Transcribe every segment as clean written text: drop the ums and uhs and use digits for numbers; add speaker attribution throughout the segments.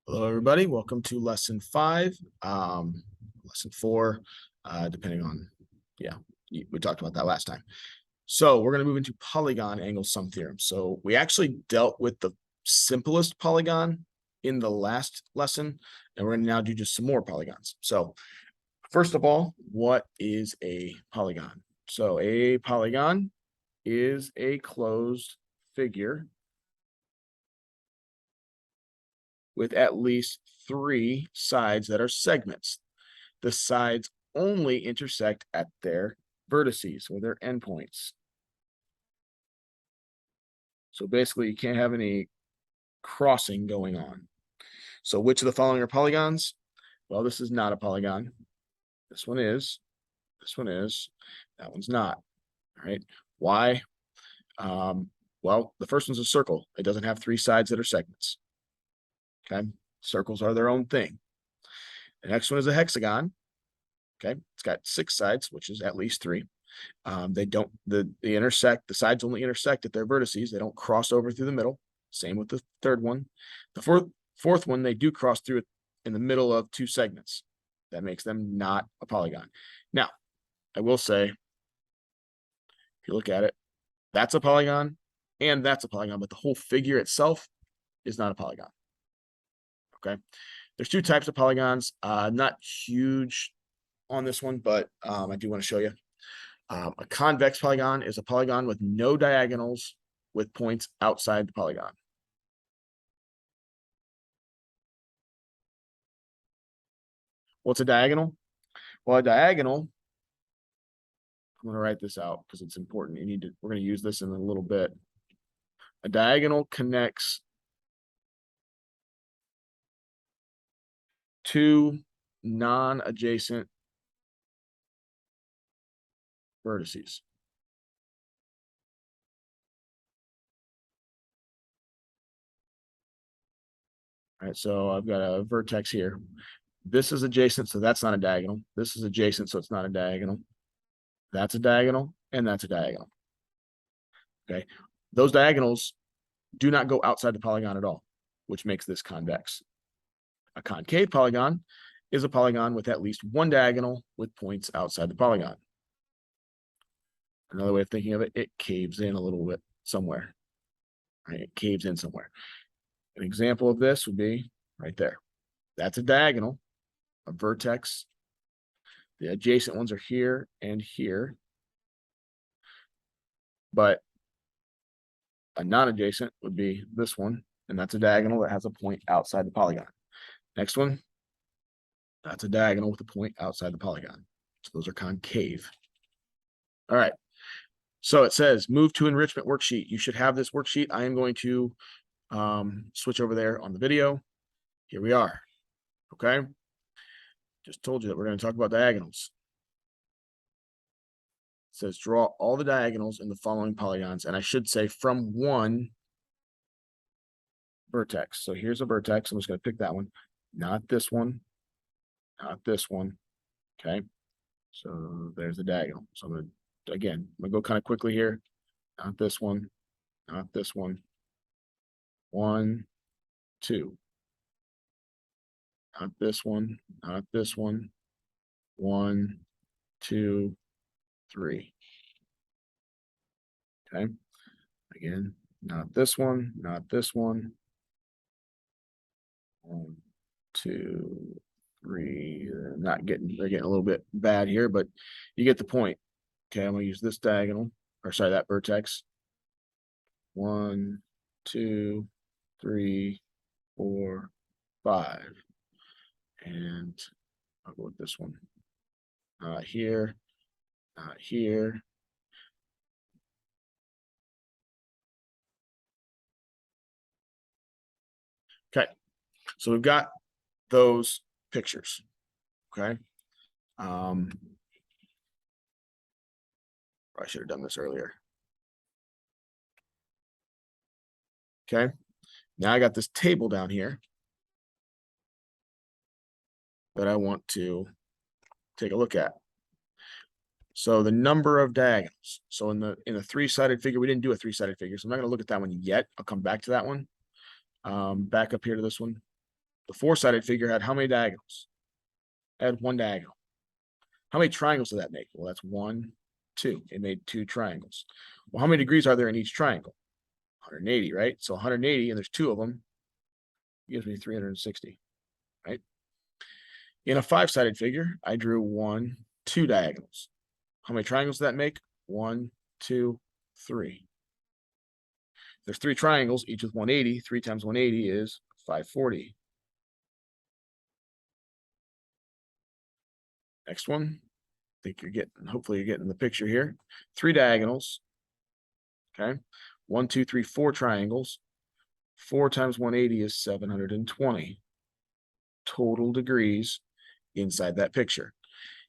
Speaker 1: Hello, everybody. Welcome to lesson 5, lesson 4, depending on, we talked about that last time. So we're going to move into polygon angle sum theorem. So we actually dealt with the simplest polygon in the last lesson, and we're going to now do just some more polygons. So first of all, what is a polygon? So a polygon is a closed figure with at least 3 sides that are segments. The sides only intersect at their vertices or their endpoints. So basically, you can't have any crossing going on. So which of the following are polygons? Well, this is not a polygon. This one is. This one is. That one's not. All right. Why? Well, the first one's a circle. It doesn't have 3 sides that are segments. Okay. Circles are their own thing. The next one is a hexagon. Okay. It's got 6 sides, which is at least 3. They don't, they intersect, the sides only intersect at their vertices. They don't cross over through the middle. Same with the third one. The fourth one, they do cross through it in the middle of 2 segments. That makes them not a polygon. Now, I will say, if you look at it, that's a polygon and that's a polygon, but the whole figure itself is not a polygon. Okay. There's 2 types of polygons. Not huge on this one, but I do want to show you. A convex polygon is a polygon with no diagonals with points outside the polygon. What's a diagonal? Well, a diagonal, I'm going to write this out because it's important. We're going to use this in a little bit. A diagonal connects 2 non-adjacent vertices. All right, so I've got a vertex here. This is adjacent, so that's not a diagonal. This is adjacent, so it's not a diagonal. That's a diagonal, and that's a diagonal. Okay, those diagonals do not go outside the polygon at all, which makes this convex. A concave polygon is a polygon with at least 1 diagonal with points outside the polygon. Another way of thinking of it, it caves in a little bit somewhere. Right? It caves in somewhere. An example of this would be right there. That's a diagonal, a vertex. The adjacent ones are here and here. But a non-adjacent would be this one, and that's a diagonal that has a point outside the polygon. Next one, that's a diagonal with a point outside the polygon. So those are concave. All right. So it says move to enrichment worksheet. You should have this worksheet. I am going to switch over there on the video. Here we are. Okay. Just told you that we're going to talk about diagonals. It says draw all the diagonals in the following polygons. And I should say from one vertex. So here's a vertex. I'm just going to pick that one. Not this one. Not this one. Okay. So there's the diagonal. So I'm going to go kind of quickly here. Not this one. Not this one. 1, 2. Not this one. Not this one. 1, 2, 3. Okay. Again, not this one. Not this one. 1, 2, 3. They're getting a little bit bad here, but you get the point. Okay, I'm gonna use this diagonal, or sorry, that vertex. 1, 2, 3, 4, 5. And I'll go with this one. Not here, not here. Okay, so we've got those pictures. Okay. I should have done this earlier. Okay. Now I got this table down here that I want to take a look at. So the number of diagonals. So in a 3-sided figure, we didn't do a 3-sided figure, so I'm not going to look at that one yet. I'll come back to that one. Back up here to this one. The four-sided figure had how many diagonals? It had one diagonal. How many triangles did that make? Well, that's 1, 2. It made 2 triangles. Well, how many degrees are there in each triangle? 180, right? So 180, and there's 2 of them, gives me 360, right? In a 5-sided figure, I drew 1, 2 diagonals. How many triangles did that make? 1, 2, 3. There's 3 triangles, each with 180. 3 times 180 is 540. Next one. Hopefully you're getting the picture here. 3 diagonals. Okay. 1, 2, 3, 4 triangles. 4 times 180 is 720 total degrees inside that picture.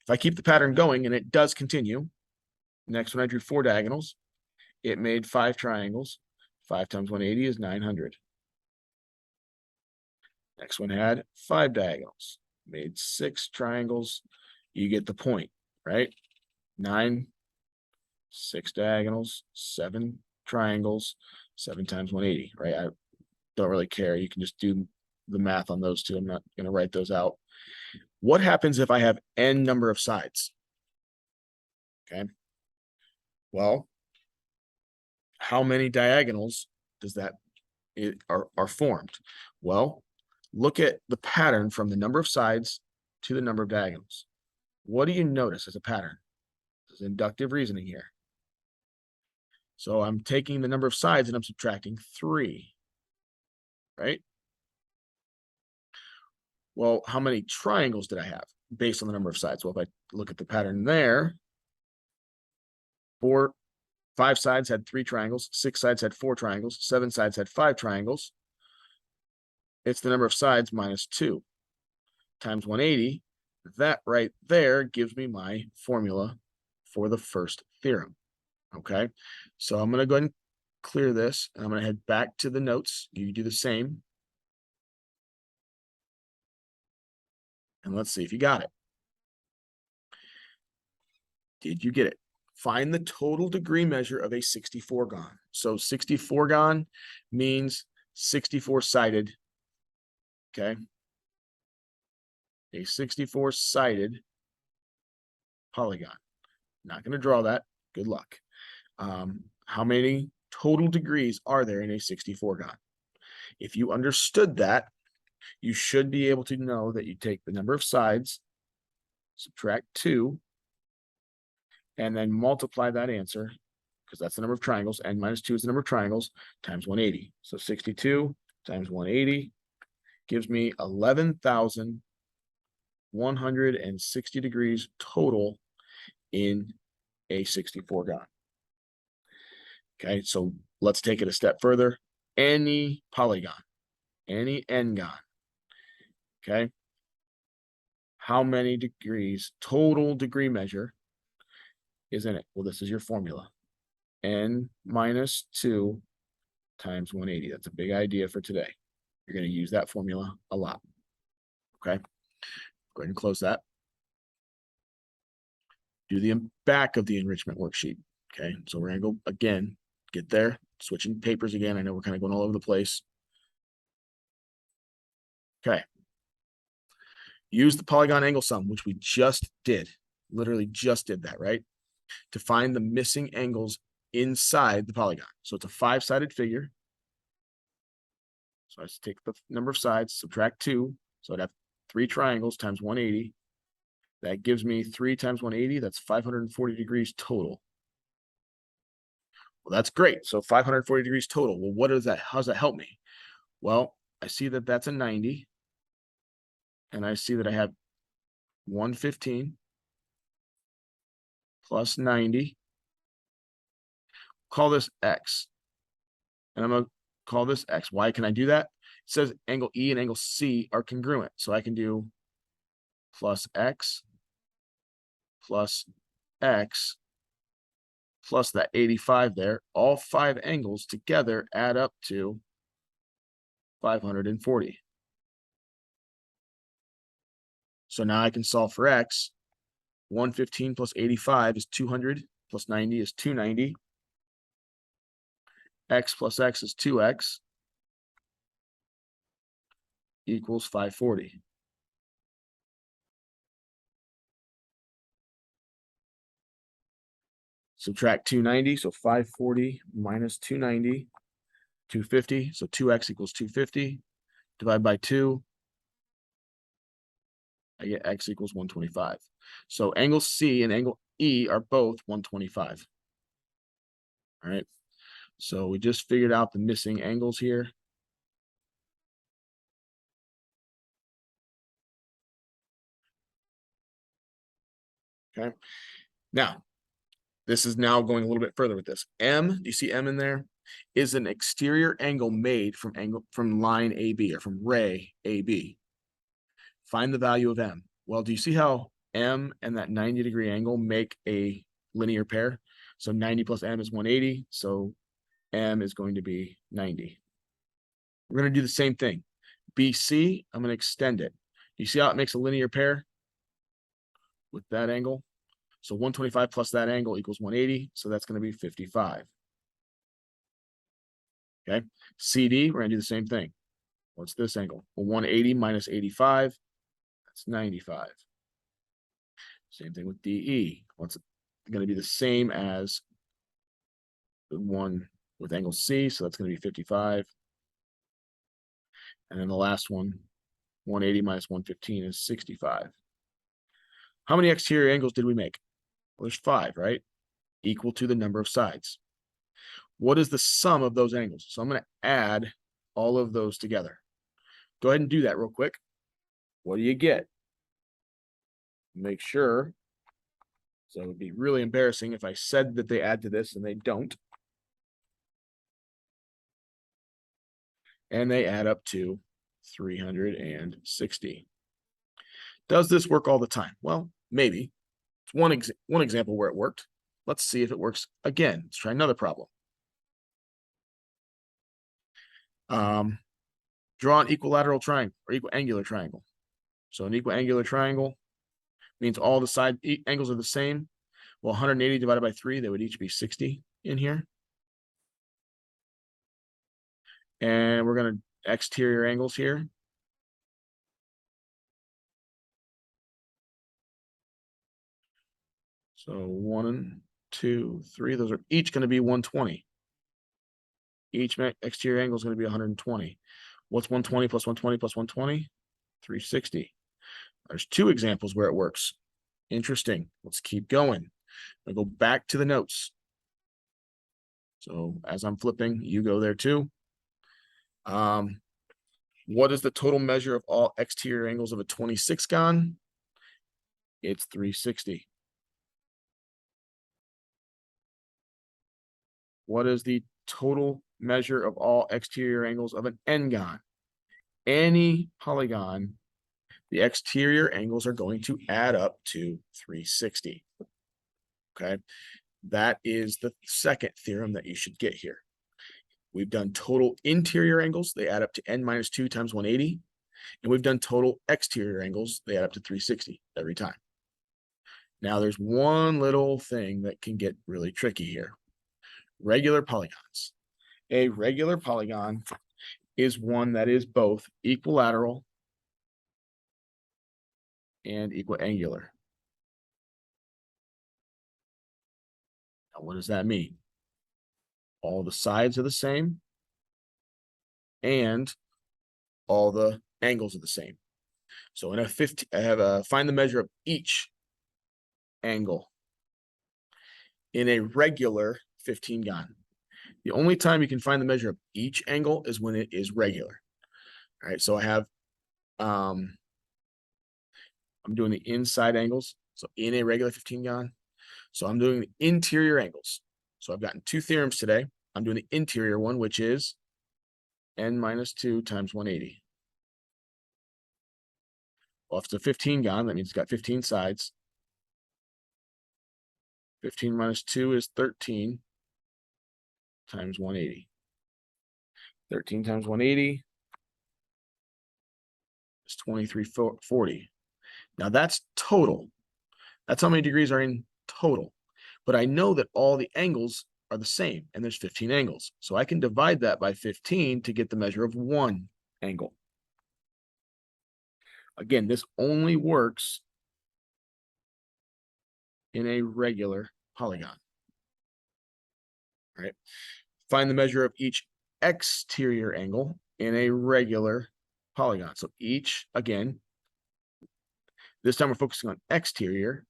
Speaker 1: If I keep the pattern going, and it does continue, next one I drew 4 diagonals. It made 5 triangles. 5 times 180 is 900. Next one had 5 diagonals. Made 6 triangles. You get the point, right? 9, 6 diagonals, 7 triangles, 7 times 180, right? I don't really care. You can just do the math on those two. I'm not going to write those out. What happens if I have n number of sides? Okay. Well, how many diagonals does that are formed? Well, look at the pattern from the number of sides to the number of diagonals. What do you notice as a pattern? This is inductive reasoning here. So I'm taking the number of sides and I'm subtracting 3, right? Well, how many triangles did I have based on the number of sides? Well, if I look at the pattern there, 5 sides had 3 triangles, 6 sides had 4 triangles, 7 sides had 5 triangles. It's the number of sides minus 2 times 180. That right there gives me my formula for the first theorem. Okay, so I'm going to go ahead and clear this, and I'm going to head back to the notes. You do the same. And let's see if you got it. Did you get it? Find the total degree measure of a 64gon. So 64gon means 64-sided. Okay. A 64-sided polygon. Not going to draw that. Good luck. How many total degrees are there in a 64gon? If you understood that, you should be able to know that you take the number of sides, subtract 2, and then multiply that answer, because that's the number of triangles, n minus 2 is the number of triangles, times 180. So 62 times 180 gives me 11,160 degrees total in a 64gon. Okay, so let's take it a step further. Any polygon, any n-gon, okay? How many degrees, total degree measure, is in it? Well, this is your formula. N minus 2 times 180. That's a big idea for today. You're going to use that formula a lot. Okay, go ahead and close that. Do the back of the enrichment worksheet. Okay, so we're going to go again, get there, switching papers again. I know we're kind of going all over the place. Okay. Use the polygon angle sum, which we just did. Literally just did that, right? To find the missing angles inside the polygon. So it's a 5-sided figure. So I just take the number of sides, subtract 2. So I'd have 3 triangles times 180. That gives me 3 times 180. That's 540 degrees total. Well, that's great. So 540 degrees total. Well, what is that? How does that help me? Well, I see that that's a 90. And I see that I have 115 plus 90. Call this X. And I'm going to call this X. Why can I do that? It says angle E and angle C are congruent. So I can do plus X plus X plus that 85 there. All 5 angles together add up to 540. So now I can solve for X. 115 plus 85 is 200 plus 90 is 290. X plus X is 2X. equals 540. Subtract 290, so 540 minus 290, 250, so 2x equals 250. Divide by 2, I get x equals 125. So angle C and angle E are both 125. All right. So we just figured out the missing angles here. Okay. Now, this is now going a little bit further with this. M, do you see M in there? Is an exterior angle made from line AB or from ray AB. Find the value of M. Well, do you see how M and that 90-degree angle make a linear pair? So 90 plus M is 180. So M is going to be 90. We're going to do the same thing. BC, I'm going to extend it. You see how it makes a linear pair with that angle? So 125 plus that angle equals 180. So that's going to be 55. Okay. CD, we're going to do the same thing. What's this angle? Well, 180 minus 85, that's 95. Same thing with DE. What's going to be the same as the one with angle C, so that's going to be 55. And then the last one, 180 minus 115 is 65. How many exterior angles did we make? Well, there's 5, right? Equal to the number of sides. What is the sum of those angles? So I'm going to add all of those together. Go ahead and do that real quick. What do you get? Make sure. So it would be really embarrassing if I said that they add to this and they don't. And they add up to 360. Does this work all the time? Well, maybe. It's one example where it worked. Let's see if it works again. Let's try another problem. Draw an equilateral triangle or equal angular triangle. So an equal angular triangle means all the side angles are the same. Well, 180 divided by 3, they would each be 60 in here. And we're going to exterior angles here. So 1, 2, 3, those are each going to be 120. Each exterior angle is going to be 120. What's 120 plus 120 plus 120? 360. There's 2 examples where it works. Interesting. Let's keep going. I'll go back to the notes. So as I'm flipping, you go there too. What is the total measure of all exterior angles of a 26gon? It's 360. What is the total measure of all exterior angles of an n-gon? Any polygon, the exterior angles are going to add up to 360. Okay, that is the second theorem that you should get here. We've done total interior angles, they add up to n minus 2 times 180. And we've done total exterior angles, they add up to 360 every time. Now there's one little thing that can get really tricky here. Regular polygons. A regular polygon is one that is both equilateral and equiangular. Now, what does that mean? All the sides are the same and all the angles are the same. So in a 15, I have find the measure of each angle in a regular 15gon. The only time you can find the measure of each angle is when it is regular. All right, so I have, I'm doing the inside angles. So in a regular 15gon, so I'm doing the interior angles. So I've gotten 2 theorems today. I'm doing the interior one, which is n minus 2 times 180. Well, if it's a 15gon, that means it's got 15 sides. 15 minus 2 is 13 times 180. 13 times 180 is 2340. Now that's total. That's how many degrees are in total. But I know that all the angles are the same, and there's 15 angles. So I can divide that by 15 to get the measure of one angle. Again, this only works in a regular polygon. Right? Find the measure of each exterior angle in a regular polygon. So each, again, this time we're focusing on exterior,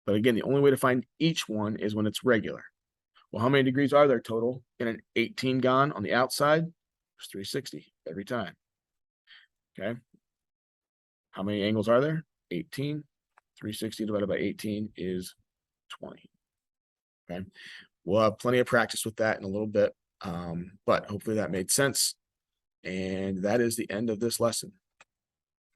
Speaker 1: but again, the only way to find each one is when it's regular. Well, how many degrees are there total in an 18 on the outside? There's 360 every time. Okay. How many angles are there? 18. 360 divided by 18 is 20. Okay. We'll have plenty of practice with that in a little bit, but hopefully that made sense. And that is the end of this lesson.